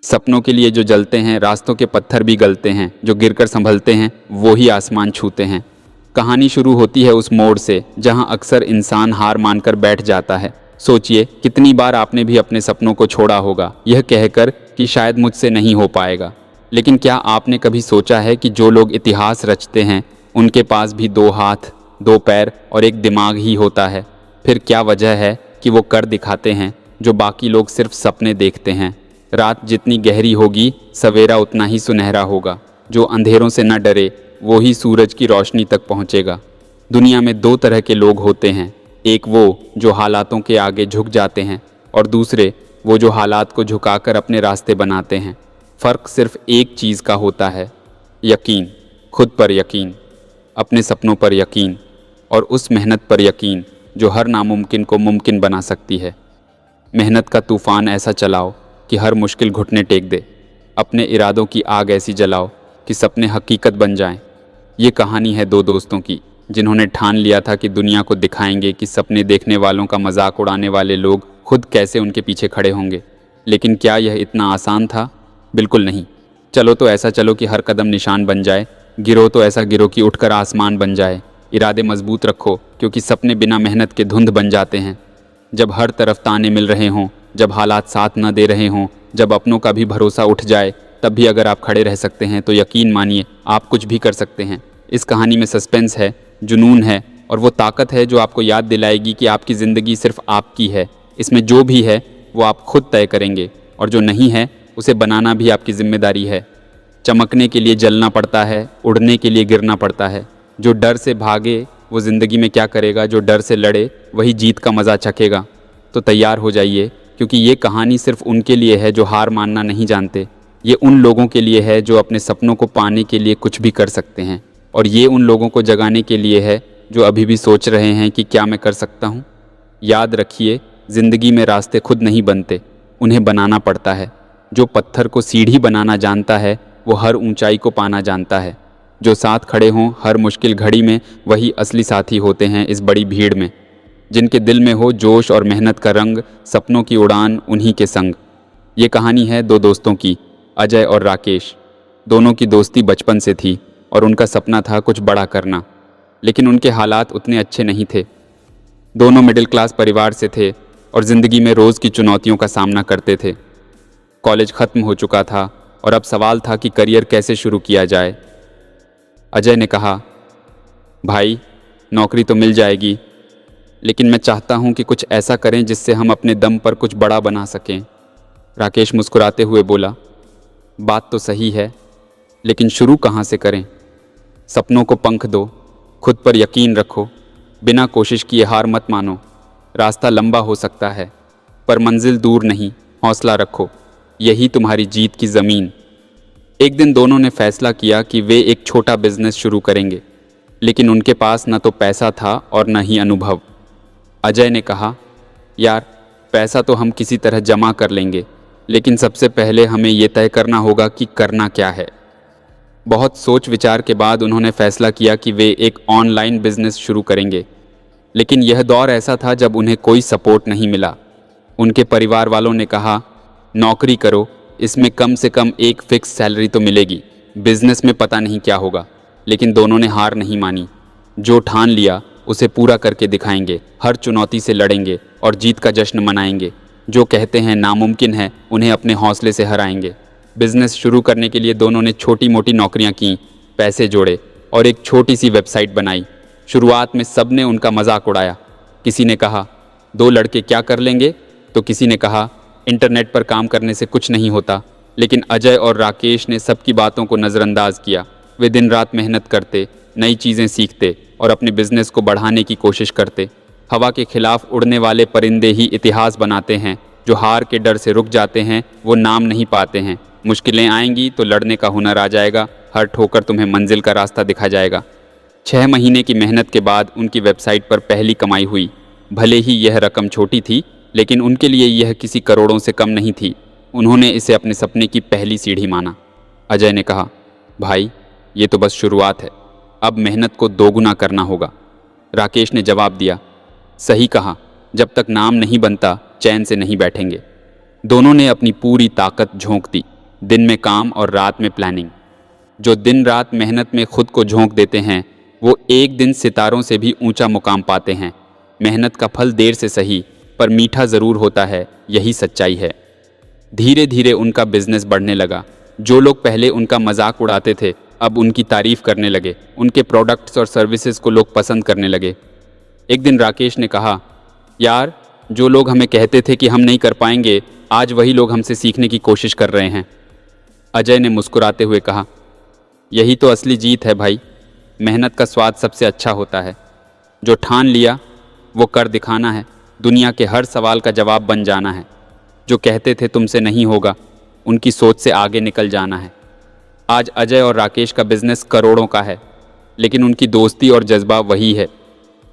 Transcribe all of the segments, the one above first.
सपनों के लिए जो जलते हैं, रास्तों के पत्थर भी गलते हैं, जो गिरकर संभलते हैं वो ही आसमान छूते हैं। कहानी शुरू होती है उस मोड़ से जहां अक्सर इंसान हार मानकर बैठ जाता है। सोचिए कितनी बार आपने भी अपने सपनों को छोड़ा होगा यह कहकर कि शायद मुझसे नहीं हो पाएगा। लेकिन क्या आपने कभी सोचा है कि जो लोग इतिहास रचते हैं उनके पास भी 2 हाथ, 2 पैर और एक दिमाग ही होता है। फिर क्या वजह है कि वो कर दिखाते हैं जो बाकी लोग सिर्फ सपने देखते हैं। रात जितनी गहरी होगी सवेरा उतना ही सुनहरा होगा। जो अंधेरों से न डरे वो ही सूरज की रोशनी तक पहुंचेगा। दुनिया में 2 तरह के लोग होते हैं, एक वो जो हालातों के आगे झुक जाते हैं और दूसरे वो जो हालात को झुकाकर अपने रास्ते बनाते हैं। फ़र्क सिर्फ एक चीज़ का होता है, यकीन। खुद पर यकीन, अपने सपनों पर यकीन और उस मेहनत पर यकीन जो हर नामुमकिन को मुमकिन बना सकती है। मेहनत का तूफ़ान ऐसा चलाओ कि हर मुश्किल घुटने टेक दे। अपने इरादों की आग ऐसी जलाओ कि सपने हकीकत बन जाएं। ये कहानी है 2 दोस्तों की जिन्होंने ठान लिया था कि दुनिया को दिखाएंगे कि सपने देखने वालों का मजाक उड़ाने वाले लोग खुद कैसे उनके पीछे खड़े होंगे। लेकिन क्या यह इतना आसान था? बिल्कुल नहीं। चलो तो ऐसा चलो कि हर कदम निशान बन जाए, गिरो तो ऐसा गिरो कि उठकर आसमान बन जाए। इरादे मजबूत रखो क्योंकि सपने बिना मेहनत के धुंध बन जाते हैं। जब हर तरफ ताने मिल रहे हों, जब हालात साथ न दे रहे हों, जब अपनों का भी भरोसा उठ जाए, तब भी अगर आप खड़े रह सकते हैं तो यकीन मानिए आप कुछ भी कर सकते हैं। इस कहानी में सस्पेंस है, जुनून है और वो ताकत है जो आपको याद दिलाएगी कि आपकी ज़िंदगी सिर्फ आपकी है। इसमें जो भी है वो आप खुद तय करेंगे और जो नहीं है उसे बनाना भी आपकी जिम्मेदारी है। चमकने के लिए जलना पड़ता है, उड़ने के लिए गिरना पड़ता है। जो डर से भागे वो ज़िंदगी में क्या करेगा, जो डर से लड़े वही जीत का मज़ा चखेगा। तो तैयार हो जाइए क्योंकि ये कहानी सिर्फ उनके लिए है जो हार मानना नहीं जानते। ये उन लोगों के लिए है जो अपने सपनों को पाने के लिए कुछ भी कर सकते हैं और ये उन लोगों को जगाने के लिए है जो अभी भी सोच रहे हैं कि क्या मैं कर सकता हूँ। याद रखिए, ज़िंदगी में रास्ते खुद नहीं बनते, उन्हें बनाना पड़ता है। जो पत्थर को सीढ़ी बनाना जानता है वो हर ऊंचाई को पाना जानता है। जो साथ खड़े हों हर मुश्किल घड़ी में वही असली साथी होते हैं इस बड़ी भीड़ में। जिनके दिल में हो जोश और मेहनत का रंग, सपनों की उड़ान उन्हीं के संग। ये कहानी है 2 दोस्तों की, अजय और राकेश। दोनों की दोस्ती बचपन से थी और उनका सपना था कुछ बड़ा करना, लेकिन उनके हालात उतने अच्छे नहीं थे। दोनों मिडिल क्लास परिवार से थे और ज़िंदगी में रोज़ की चुनौतियों का सामना करते थे। कॉलेज ख़त्म हो चुका था और अब सवाल था कि करियर कैसे शुरू किया जाए। अजय ने कहा, भाई नौकरी तो मिल जाएगी, लेकिन मैं चाहता हूं कि कुछ ऐसा करें जिससे हम अपने दम पर कुछ बड़ा बना सकें। राकेश मुस्कुराते हुए बोला, बात तो सही है, लेकिन शुरू कहाँ से करें? सपनों को पंख दो, खुद पर यकीन रखो, बिना कोशिश किए हार मत मानो। रास्ता लंबा हो सकता है पर मंजिल दूर नहीं, हौसला रखो, यही तुम्हारी जीत की ज़मीन। एक दिन दोनों ने फैसला किया कि वे एक छोटा बिजनेस शुरू करेंगे, लेकिन उनके पास न तो पैसा था और न ही अनुभव। अजय ने कहा, यार पैसा तो हम किसी तरह जमा कर लेंगे, लेकिन सबसे पहले हमें ये तय करना होगा कि करना क्या है। बहुत सोच विचार के बाद उन्होंने फैसला किया कि वे एक ऑनलाइन बिजनेस शुरू करेंगे। लेकिन यह दौर ऐसा था जब उन्हें कोई सपोर्ट नहीं मिला। उनके परिवार वालों ने कहा, नौकरी करो, इसमें कम से कम एक फिक्स सैलरी तो मिलेगी, बिजनेस में पता नहीं क्या होगा। लेकिन दोनों ने हार नहीं मानी। जो ठान लिया उसे पूरा करके दिखाएंगे, हर चुनौती से लड़ेंगे और जीत का जश्न मनाएंगे। जो कहते हैं नामुमकिन है उन्हें अपने हौसले से हराएंगे। बिजनेस शुरू करने के लिए दोनों ने छोटी मोटी नौकरियां की, पैसे जोड़े और एक छोटी सी वेबसाइट बनाई। शुरुआत में सब ने उनका मजाक उड़ाया। किसी ने कहा 2 लड़के क्या कर लेंगे, तो किसी ने कहा इंटरनेट पर काम करने से कुछ नहीं होता। लेकिन अजय और राकेश ने सबकी बातों को नज़रअंदाज किया। वे दिन रात मेहनत करते, नई चीज़ें सीखते और अपने बिजनेस को बढ़ाने की कोशिश करते। हवा के खिलाफ उड़ने वाले परिंदे ही इतिहास बनाते हैं। जो हार के डर से रुक जाते हैं वो नाम नहीं पाते हैं। मुश्किलें आएंगी तो लड़ने का हुनर आ जाएगा, हर ठोकर तुम्हें मंजिल का रास्ता दिखा जाएगा। 6 महीने की मेहनत के बाद उनकी वेबसाइट पर पहली कमाई हुई। भले ही यह रकम छोटी थी, लेकिन उनके लिए यह किसी करोड़ों से कम नहीं थी। उन्होंने इसे अपने सपने की पहली सीढ़ी माना। अजय ने कहा, भाई ये तो बस शुरुआत है, अब मेहनत को दोगुना करना होगा। राकेश ने जवाब दिया, सही कहा, जब तक नाम नहीं बनता चैन से नहीं बैठेंगे। दोनों ने अपनी पूरी ताकत झोंक दी, दिन में काम और रात में प्लानिंग। जो दिन रात मेहनत में खुद को झोंक देते हैं वो एक दिन सितारों से भी ऊंचा मुकाम पाते हैं। मेहनत का फल देर से सही पर मीठा ज़रूर होता है, यही सच्चाई है। धीरे धीरे उनका बिजनेस बढ़ने लगा। जो लोग पहले उनका मजाक उड़ाते थे अब उनकी तारीफ करने लगे। उनके प्रोडक्ट्स और सर्विसेज को लोग पसंद करने लगे। एक दिन राकेश ने कहा, यार जो लोग हमें कहते थे कि हम नहीं कर पाएंगे, आज वही लोग हमसे सीखने की कोशिश कर रहे हैं। अजय ने मुस्कुराते हुए कहा, यही तो असली जीत है भाई। मेहनत का स्वाद सबसे अच्छा होता है। जो ठान लिया वो कर दिखाना है। दुनिया के हर सवाल का जवाब बन जाना है। जो कहते थे तुमसे नहीं होगा, उनकी सोच से आगे निकल जाना है। आज अजय और राकेश का बिजनेस करोड़ों का है, लेकिन उनकी दोस्ती और जज्बा वही है।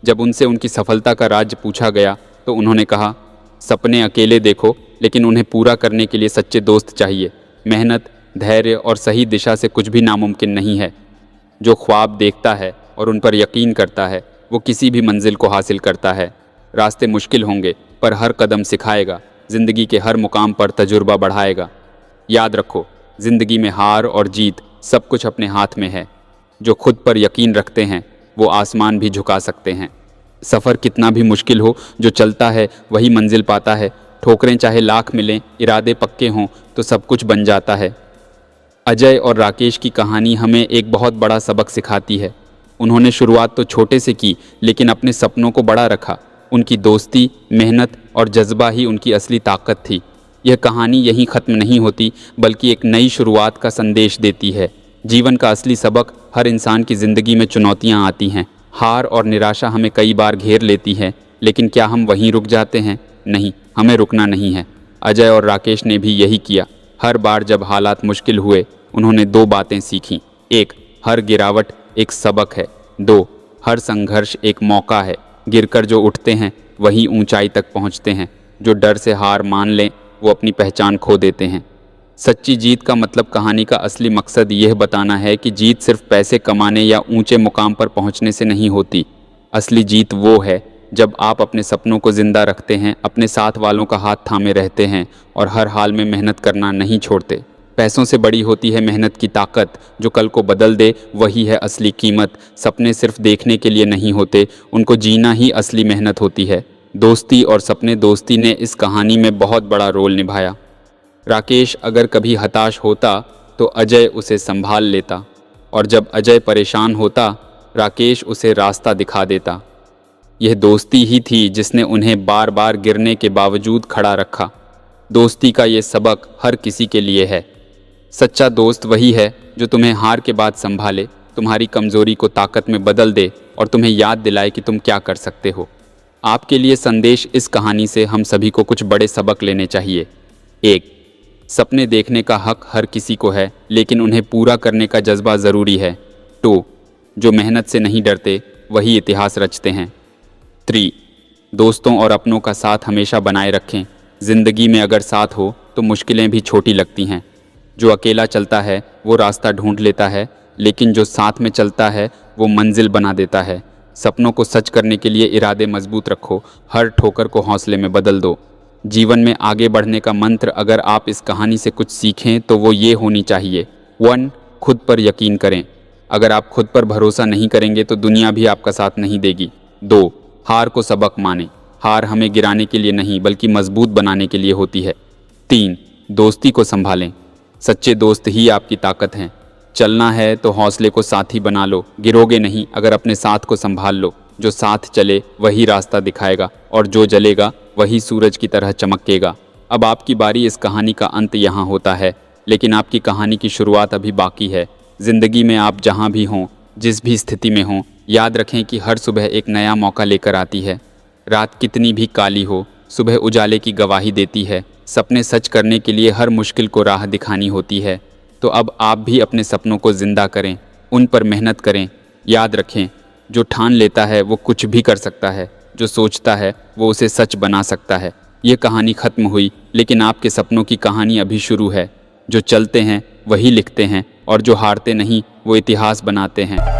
जब उनसे उनकी सफलता का राज पूछा गया तो उन्होंने कहा, सपने अकेले देखो लेकिन उन्हें पूरा करने के लिए सच्चे दोस्त चाहिए। मेहनत, धैर्य और सही दिशा से कुछ भी नामुमकिन नहीं है। जो ख्वाब देखता है और उन पर यकीन करता है वो किसी भी मंजिल को हासिल करता है। रास्ते मुश्किल होंगे पर हर कदम सिखाएगा। ज़िंदगी के हर मुकाम पर तजुर्बा बढ़ाएगा। याद रखो, ज़िंदगी में हार और जीत सब कुछ अपने हाथ में है। जो खुद पर यकीन रखते हैं वो आसमान भी झुका सकते हैं। सफ़र कितना भी मुश्किल हो, जो चलता है वही मंजिल पाता है। ठोकरें चाहे लाख मिलें, इरादे पक्के हों तो सब कुछ बन जाता है। अजय और राकेश की कहानी हमें एक बहुत बड़ा सबक सिखाती है। उन्होंने शुरुआत तो छोटे से की लेकिन अपने सपनों को बड़ा रखा। उनकी दोस्ती, मेहनत और जज्बा ही उनकी असली ताकत थी। यह कहानी यहीं ख़त्म नहीं होती बल्कि एक नई शुरुआत का संदेश देती है। जीवन का असली सबक, हर इंसान की ज़िंदगी में चुनौतियाँ आती हैं। हार और निराशा हमें कई बार घेर लेती है, लेकिन क्या हम वहीं रुक जाते हैं? नहीं, हमें रुकना नहीं है। अजय और राकेश ने भी यही किया। हर बार जब हालात मुश्किल हुए उन्होंने दो बातें सीखीं। एक, हर गिरावट एक सबक है। दो, हर संघर्ष एक मौका है। गिरकर जो उठते हैं वही ऊंचाई तक पहुंचते हैं। जो डर से हार मान लें वो अपनी पहचान खो देते हैं। सच्ची जीत का मतलब, कहानी का असली मकसद यह बताना है कि जीत सिर्फ पैसे कमाने या ऊंचे मुकाम पर पहुंचने से नहीं होती। असली जीत वो है जब आप अपने सपनों को ज़िंदा रखते हैं, अपने साथ वालों का हाथ थामे रहते हैं और हर हाल में मेहनत करना नहीं छोड़ते। पैसों से बड़ी होती है मेहनत की ताकत। जो कल को बदल दे वही है असली कीमत। सपने सिर्फ देखने के लिए नहीं होते, उनको जीना ही असली मेहनत होती है। दोस्ती और सपने, दोस्ती ने इस कहानी में बहुत बड़ा रोल निभाया। राकेश अगर कभी हताश होता तो अजय उसे संभाल लेता, और जब अजय परेशान होता राकेश उसे रास्ता दिखा देता। यह दोस्ती ही थी जिसने उन्हें बार बार गिरने के बावजूद खड़ा रखा। दोस्ती का ये सबक हर किसी के लिए है। सच्चा दोस्त वही है जो तुम्हें हार के बाद संभाले, तुम्हारी कमज़ोरी को ताकत में बदल दे और तुम्हें याद दिलाए कि तुम क्या कर सकते हो। आपके लिए संदेश, इस कहानी से हम सभी को कुछ बड़े सबक लेने चाहिए। 1, सपने देखने का हक हर किसी को है, लेकिन उन्हें पूरा करने का जज्बा ज़रूरी है। 2, जो मेहनत से नहीं डरते वही इतिहास रचते हैं। 3, दोस्तों और अपनों का साथ हमेशा बनाए रखें। ज़िंदगी में अगर साथ हो तो मुश्किलें भी छोटी लगती हैं। जो अकेला चलता है वो रास्ता ढूंढ लेता है, लेकिन जो साथ में चलता है वो मंजिल बना देता है। सपनों को सच करने के लिए इरादे मजबूत रखो, हर ठोकर को हौसले में बदल दो। जीवन में आगे बढ़ने का मंत्र अगर आप इस कहानी से कुछ सीखें तो वो ये होनी चाहिए। 1, खुद पर यकीन करें। अगर आप खुद पर भरोसा नहीं करेंगे तो दुनिया भी आपका साथ नहीं देगी। 2, हार को सबक माने। हार हमें गिराने के लिए नहीं बल्कि मजबूत बनाने के लिए होती है। 3, दोस्ती को संभालें। सच्चे दोस्त ही आपकी ताकत हैं। चलना है तो हौसले को साथी बना लो, गिरोगे नहीं अगर अपने साथ को संभाल लो। जो साथ चले वही रास्ता दिखाएगा और जो जलेगा वही सूरज की तरह चमकेगा। अब आपकी बारी। इस कहानी का अंत यहाँ होता है, लेकिन आपकी कहानी की शुरुआत अभी बाकी है। ज़िंदगी में आप जहाँ भी हों, जिस भी स्थिति में हों, याद रखें कि हर सुबह एक नया मौका लेकर आती है। रात कितनी भी काली हो, सुबह उजाले की गवाही देती है। सपने सच करने के लिए हर मुश्किल को राह दिखानी होती है। तो अब आप भी अपने सपनों को ज़िंदा करें, उन पर मेहनत करें। याद रखें, जो ठान लेता है वो कुछ भी कर सकता है, जो सोचता है वो उसे सच बना सकता है। ये कहानी ख़त्म हुई, लेकिन आपके सपनों की कहानी अभी शुरू है। जो चलते हैं वही लिखते हैं और जो हारते नहीं वो इतिहास बनाते हैं।